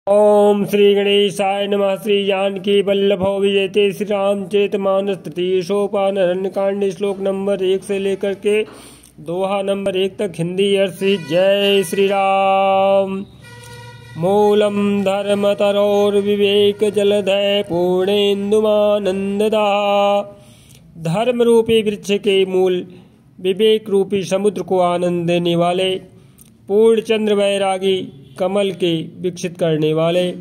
ओम श्री गणेशाय नमः। श्री जानकी वल्लभो विजयते श्री रामचरित मानस तृतीय सोपान अरण्यकांड श्लोक नंबर 1 से लेकर के दोहा नंबर 1 तक हिंदी अर्थ। जय श्री राम। मूलम धर्म तरोर विवेक जलधय पूर्णेन्दुमानंददा। धर्म रूपी वृक्ष के मूल विवेक रूपी समुद्र को आनंद देने वाले, पूर्ण चंद्र वैरागी कमल के विकसित करने वाले,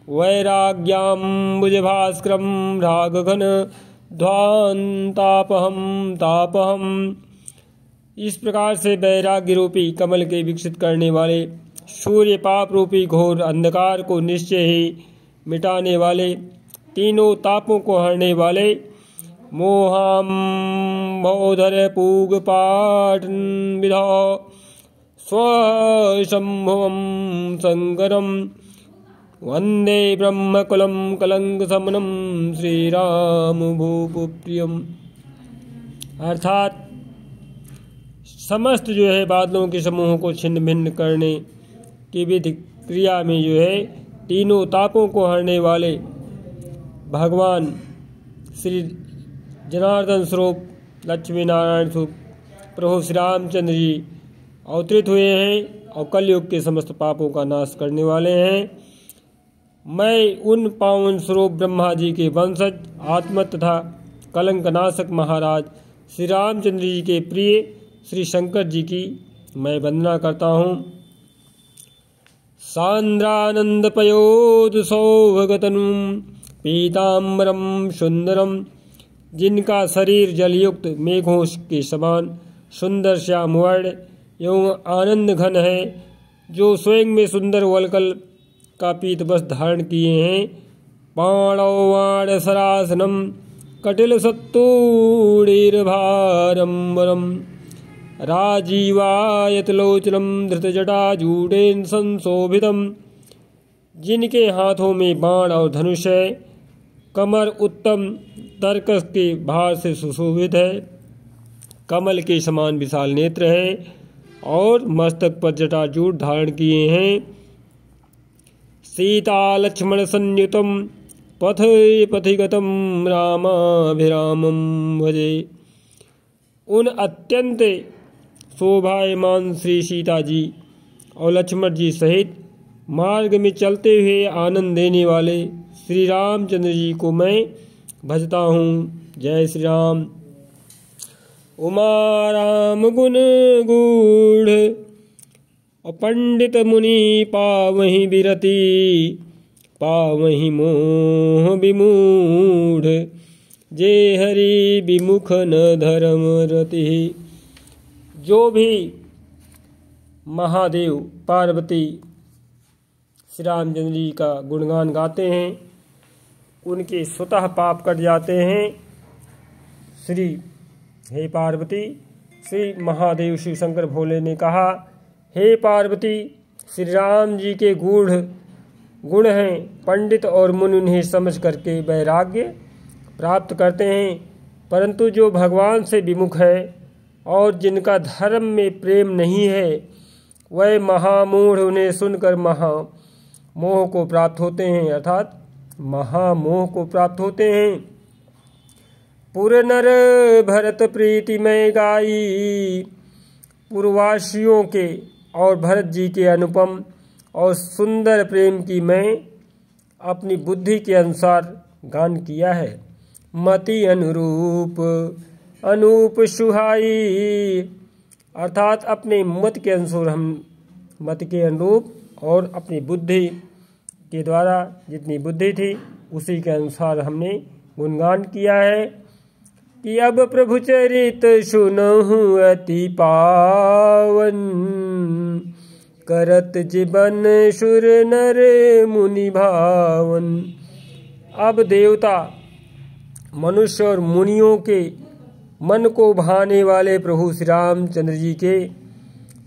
वैराग्याम्बुज भास्करम रागघन ध्वान्तापहम तापहम। इस प्रकार से वैराग्य रूपी कमल के विकसित करने वाले, सूर्य पाप रूपी घोर अंधकार को निश्चय ही मिटाने वाले, तीनों तापों को हरने वाले, मोहाम भोधर पूग पाट विधो स्वशंभुवं शंकरं वंदे ब्रह्मकुलं कलंक समनम श्रीराम भूपप्रियम। अर्थात समस्त जो है बादलों के समूहों को छिन्न भिन्न करने की विधि क्रिया में जो है तीनों तापों को हरने वाले भगवान श्री जनार्दन स्वरूप लक्ष्मी नारायण स्वरूप प्रभु श्री रामचंद्र जी अवतरित हुए हैं और कलयुग के समस्त पापों का नाश करने वाले हैं। मैं उन पावन स्वरूप ब्रह्मा जी के वंशज आत्मा तथा कलंक नाशक महाराज श्री रामचंद्र जी के प्रिय श्री शंकर जी की मैं वंदना करता हूँ। सांद्रानंद पयोद सौभगतनुम पीताम्बरम सुंदरम। जिनका शरीर जलयुक्त मेघों के समान सुंदर श्याम वर्ण एवं आनंद घन है, जो स्वयं में सुंदर वलकल का पीत वस्त्र धारण किए हैं। पाणवाण सरासनम कटिल सत्तूणीर्भारंबरम राजीवायतलोचनम धृतजटाजूटेन संशोभितम। जिनके हाथों में बाण और धनुष है, कमर उत्तम तरकस के भार से सुशोभित है, कमल के समान विशाल नेत्र है और मस्तक पर जटाजूट धारण किए हैं। सीता लक्ष्मण संयुतम पथ पथिगतम रामाभिरामम भजे। उन अत्यंत शोभायमान श्री सीता जी और लक्ष्मण जी सहित मार्ग में चलते हुए आनंद देने वाले श्री रामचंद्र जी को मैं भजता हूँ। जय श्री राम। उमा राम गुण गूढ़ और पंडित मुनि पावहि बिरति पावहि मोह विमूढ़ जे हरि विमुख न धर्म रति। जो भी महादेव पार्वती श्री रामचंद्र जी का गुणगान गाते हैं, उनके स्वतः पाप कट जाते हैं। श्री हे पार्वती, श्री महादेव शिव शंकर भोले ने कहा, हे पार्वती, श्री राम जी के गूढ़ गुण हैं, पंडित और मुनि उन्हें समझ करके वैराग्य प्राप्त करते हैं। परंतु जो भगवान से विमुख है और जिनका धर्म में प्रेम नहीं है, वह महामूढ़ उन्हें सुनकर महामोह को प्राप्त होते हैं, अर्थात महामोह को प्राप्त होते हैं। पुर नर भरत प्रीति में गाई। पूर्ववासियों के और भरत जी के अनुपम और सुंदर प्रेम की मैं अपनी बुद्धि के अनुसार गान किया है। मति अनुरूप अनूप सुहाई। अर्थात अपने मत के अनुसार मत के अनुरूप और अपनी बुद्धि के द्वारा जितनी बुद्धि थी उसी के अनुसार हमने गुणगान किया है। कि अब प्रभु चरित सुनहु अति पावन करत जीवन सुर नर मुनि भावन। अब देवता मनुष्य और मुनियों के मन को भाने वाले प्रभु श्री रामचंद्र जी के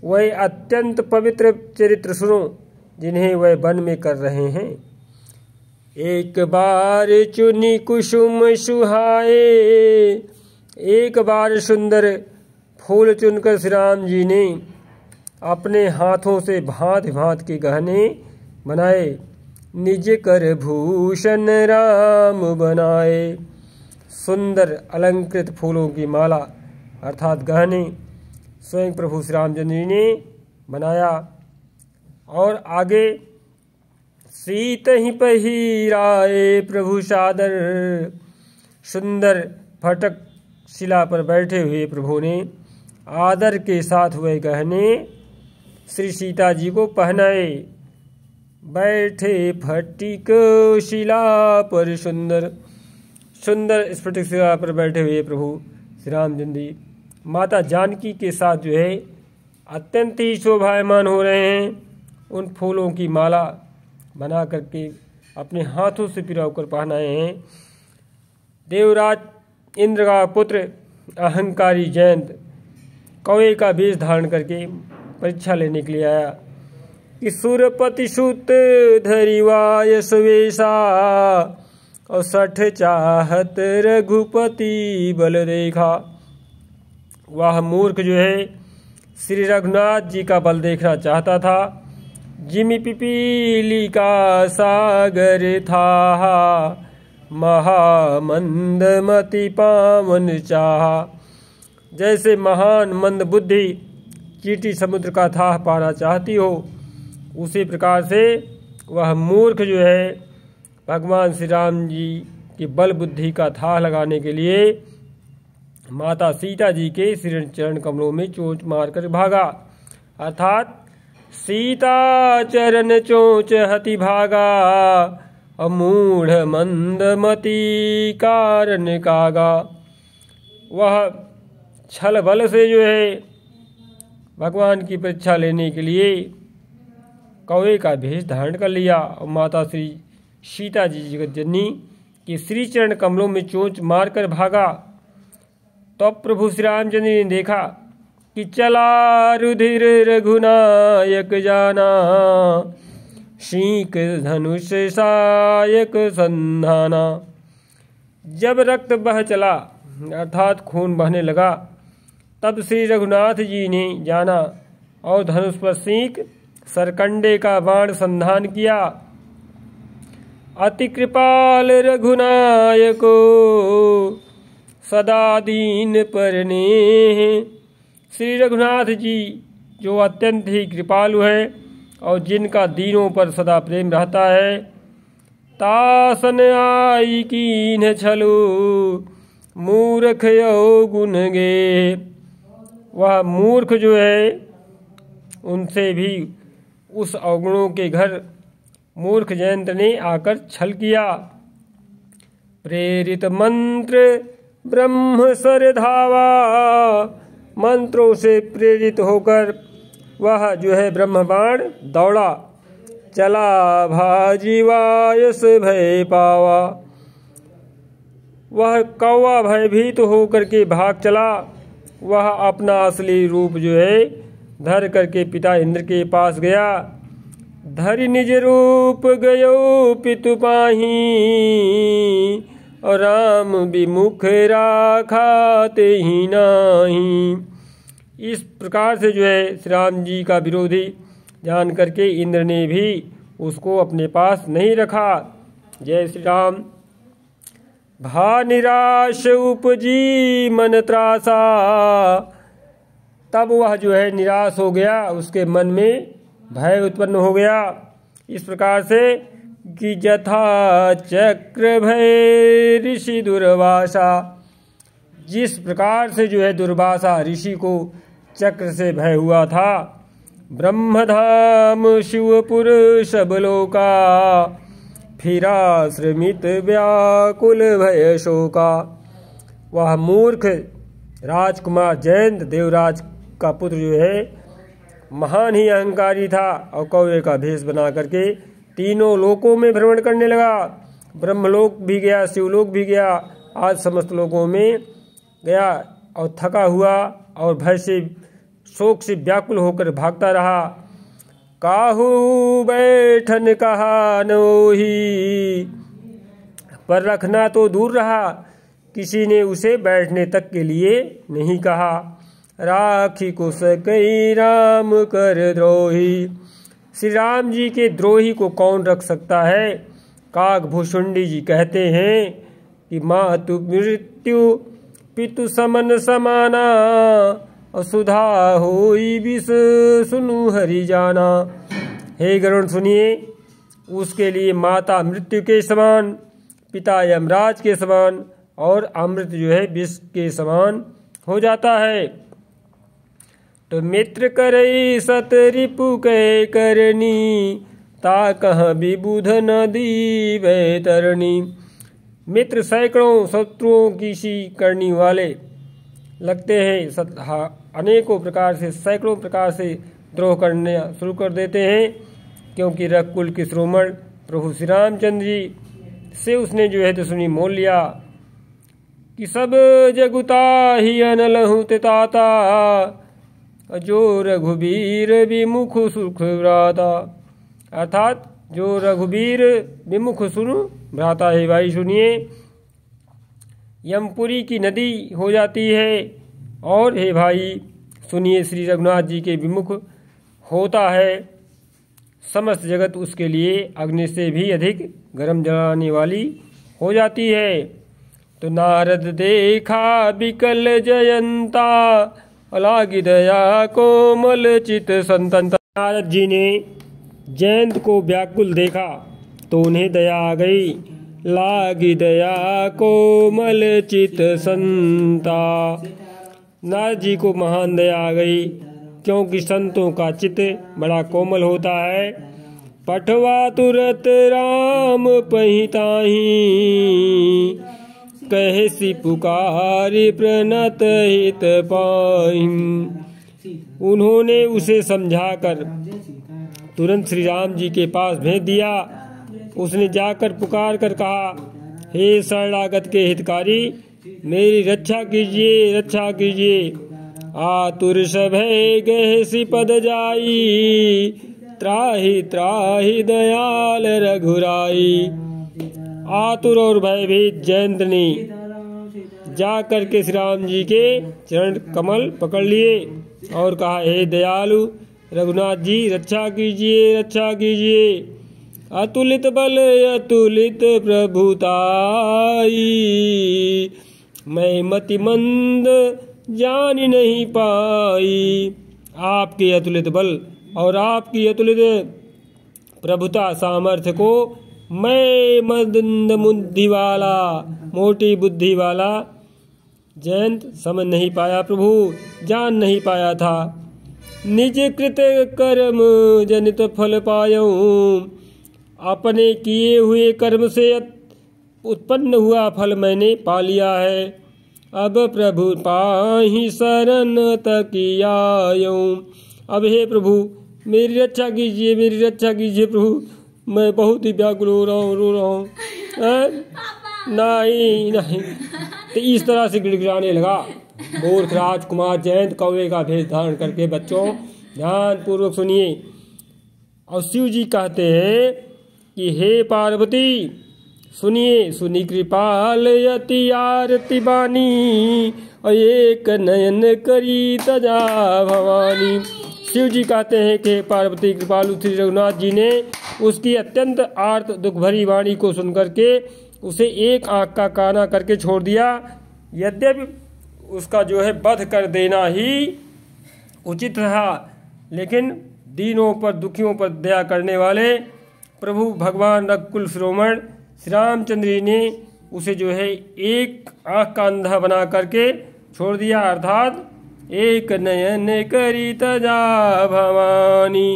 वह अत्यंत पवित्र चरित्र सुनो, जिन्हें वह वन में कर रहे हैं। एक बार चुनी कुसुम सुहाए। एक बार सुंदर फूल चुनकर श्री राम जी ने अपने हाथों से भांति भांति के गहने बनाए। निज कर भूषण राम बनाए। सुंदर अलंकृत फूलों की माला अर्थात गहने स्वयं प्रभु श्री रामचंद्र जी ने बनाया। और आगे सीत ही पहिराए प्रभु सादर। सुंदर फटक शिला पर बैठे हुए प्रभु ने आदर के साथ वह गहने श्री सीता जी को पहनाए। बैठे फटिक शिला पर सुंदर सुंदर स्फटिक शिला पर बैठे हुए प्रभु श्री रामचंद्र जी माता जानकी के साथ जो है अत्यंत ही शोभायमान हो रहे हैं। उन फूलों की माला बना करके अपने हाथों से पिरो कर पहनाए हैं। देवराज इंद्र का पुत्र अहंकारी जयंत कौवे का वेश धारण करके परीक्षा लेने के लिए आया कि सुरपति सुत धरिवाय सुवेशा और 60 चाहत रघुपति बल देखा। वह मूर्ख जो है श्री रघुनाथ जी का बल देखना चाहता था। जिमि पिपीली का सागर था महामंदमति पावन चाहा। जैसे महान मंद बुद्धि चींटी समुद्र का थाह पाना चाहती हो, उसी प्रकार से वह मूर्ख जो है भगवान श्री राम जी की बल बुद्धि का थाह लगाने के लिए माता सीता जी के श्री चरण कमलों में चोंच मारकर भागा। अर्थात सीता चरण चोंच हति भागा अमूढ़ मंदमति कारण कागा। वह छल बल से जो है भगवान की परीक्षा लेने के लिए कौवे का भेष धारण कर लिया और माता श्री सीता जी जगत जननी के श्री चरण कमलों में चोंच मारकर भागा। तो प्रभु श्री रामचंद्र ने देखा कि चला रुधिर रघुनायक जाना शीक धनुष सायक संधाना। जब रक्त बह चला अर्थात खून बहने लगा, तब श्री रघुनाथ जी ने जाना और धनुष पर सींक सरकंडे का बाण संधान किया। अति कृपाल रघुनायको सदा दीन पर नेह। श्री रघुनाथ जी जो अत्यंत ही कृपालु है और जिनका दीनों पर सदा प्रेम रहता है। तासन आई कीन्ह छलु मूर्ख यो गुण गे। वह मूर्ख जो है उनसे भी उस अवगुणों के घर मूर्ख जयंत ने आकर छल किया। प्रेरित मंत्र ब्रह्म सर धावा। मंत्रों से प्रेरित होकर वह जो है ब्रह्म बाण दौड़ा। चला भाजीवायस भय पावा। वह कौवा भयभीत होकर के भाग चला। वह अपना असली रूप जो है धर करके पिता इंद्र के पास गया। धरि निज रूप गयो पितु पाही और राम विमुख राखा ते ही नाही। इस प्रकार से जो है श्री राम जी का विरोधी जान करके इंद्र ने भी उसको अपने पास नहीं रखा। जय श्री राम। भा निराश उपजी मन त्रासा। तब वह जो है निराश हो गया, उसके मन में भय उत्पन्न हो गया। इस प्रकार से कि जथा चक्र भय ऋषि दुर्वासा। जिस प्रकार से जो है दुर्वासा ऋषि को चक्र से भय हुआ था। ब्रह्मधाम शिवपुर सबलोका फिरा श्रमित व्याकुल भय शोका। वह मूर्ख राजकुमार जयंत देवराज का पुत्र जो है महान ही अहंकारी था और कौवे का भेष बना करके तीनों लोकों में भ्रमण करने लगा। ब्रह्मलोक भी गया, शिवलोक भी गया, आज समस्त लोकों में गया और थका हुआ और भय से शोक से व्याकुल होकर भागता रहा। काहू बैठन कहा नोही। पर रखना तो दूर रहा, किसी ने उसे बैठने तक के लिए नहीं कहा। राखी को सकई राम कर द्रोही। श्री राम जी के द्रोही को कौन रख सकता है। काकभूषुंडी जी कहते हैं कि मातु मृत्यु पितु समन समाना, असुधा होई विष सुनु हरि जाना। हे गरुण सुनिए, उसके लिए माता मृत्यु के समान, पिता यमराज के समान और अमृत जो है विष के समान हो जाता है। तो मित्र करई सत रिपु कै करनी, ता कह विबुध नदी वै तरणी। मित्र सैकड़ों शत्रुओं की सी करनी वाले लगते हैं, अनेकों प्रकार से सैकड़ों प्रकार से द्रोह करने शुरू कर देते हैं, क्योंकि रघुकुल के श्रोमण प्रभु श्री रामचंद्र जी से उसने जो है तो सुनी मोल लिया कि सब जगुता ही अनलहु ताता, जो रघुबीर विमुख सुख भ्राता। अर्थात जो रघुबीर विमुख सुनु भ्राता है। भाई सुनिए, यमपुरी की नदी हो जाती है, और हे भाई सुनिए श्री रघुनाथ जी के विमुख होता है समस्त जगत, उसके लिए अग्नि से भी अधिक गर्म जलाने वाली हो जाती है। तो नारद देखा बिकल जयंता, लागी दया कोमल चित संतन। नारद जी ने जयंत को व्याकुल देखा तो उन्हें दया आ गई। लागी दया कोमल चित संता, नारद जी को महान दया आ गई, क्योंकि संतों का चित्त बड़ा कोमल होता है। पठवा तुरत राम पहिताही, कहसी पुकारी प्रणत हित पाहि। उन्होंने उसे समझाकर तुरंत श्री राम जी के पास भेज दिया। उसने जाकर पुकार कर कहा, हे शरणागत के हितकारी, मेरी रक्षा कीजिए, रक्षा कीजिए। आतुर सभय गहसी पद जाई, त्राहि त्राहि दयाल रघुराई। आतुर और भयभीत जयंत ने जा करके श्री राम जी के चरण कमल पकड़ लिए और कहा, हे दयालु रघुनाथ जी, रक्षा कीजिए, रक्षा कीजिए। अतुलित बल अतुलित प्रभुताई, मैं मति मंद जान नहीं पाई। आपके अतुलित बल और आपकी अतुलित प्रभुता सामर्थ्य को मैं मंद बुद्धि वाला, मोटी बुद्धि वाला जयंत समझ नहीं पाया, प्रभु जान नहीं पाया था। निज कृत कर्म जनित फल पायूं, अपने किए हुए कर्म से उत्पन्न हुआ फल मैंने पा लिया है। अब प्रभु पाहि शरण तकियायूं। अब हे प्रभु मेरी रक्षा कीजिए, मेरी रक्षा कीजिए प्रभु, मैं बहुत ही व्याकुल हो रहा हूँ, रो रहा हूँ। नहीं नहीं, तो इस तरह से गिड़गिड़ाने लगा। मूर्ख राजकुमार जयंत कौवे का भेष धारण करके, बच्चों ध्यान पूर्वक सुनिए। और शिव जी कहते हैं कि हे पार्वती सुनिए, सुनी कृपाल यति आरती बानी, और एक नयन करी तजा भवानी। शिव जी कहते हैं कि पार्वती कृपालु श्री रघुनाथ जी ने उसकी अत्यंत आर्त दुख भरी वाणी को सुनकर के उसे एक आंख का काना करके छोड़ दिया। यद्यपि उसका जो है वध कर देना ही उचित था, लेकिन दीनों पर दुखियों पर दया करने वाले प्रभु भगवान रघुकुल शिरोमण श्री रामचंद्र जी ने उसे जो है एक आंख का अंधा बना करके छोड़ दिया। अर्थात एक नयन करी तजा भवानी।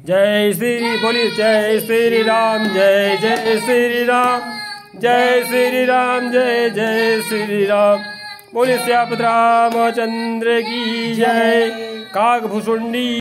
जय श्री बोलिए, जय श्री राम, जय जय श्री राम, जय श्री राम, जय जय श्री राम। बोलिए सियापत रामचंद्र की जय। काकभूषुंडी